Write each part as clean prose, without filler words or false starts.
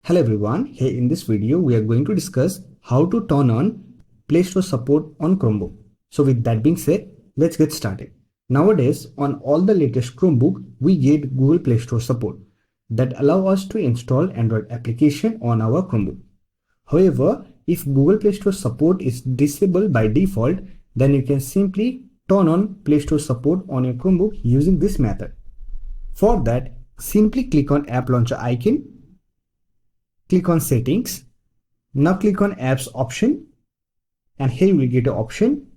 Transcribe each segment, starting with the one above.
Hello everyone, here in this video we are going to discuss how to turn on Play Store support on Chromebook. So with that being said, let's get started. Nowadays on all the latest Chromebook we get Google Play Store support that allow us to install Android application on our Chromebook. However, if Google Play Store support is disabled by default, then you can simply turn on Play Store support on your Chromebook using this method. For that, simply click on App Launcher icon. Click on settings. Now click on apps option and here you will get an option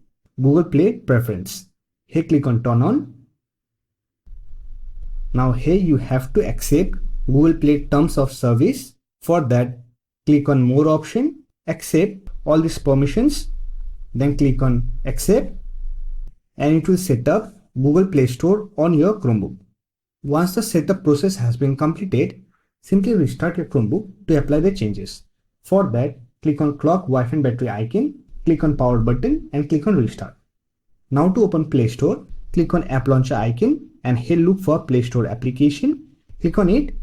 Google Play preference. Here click on turn on. Now here you have to accept Google Play terms of service. For that click on more option, accept all these permissions, then click on accept and it will set up Google Play Store on your Chromebook. Once the setup process has been completed, simply restart your Chromebook to apply the changes. For that, click on clock, Wi-Fi and battery icon, click on power button and click on restart. Now to open Play Store, click on App Launcher icon and here look for Play Store application. Click on it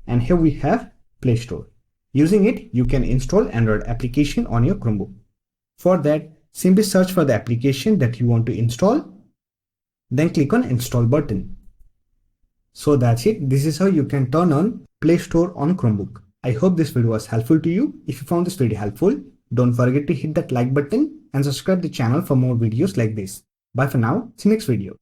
and here we have Play Store. Using it, you can install Android application on your Chromebook. For that, simply search for the application that you want to install, then click on Install button. So that's it. This is how you can turn on Play Store on Chromebook. I hope this video was helpful to you. If you found this video helpful, don't forget to hit that like button and subscribe the channel for more videos like this. Bye for now. See you next video.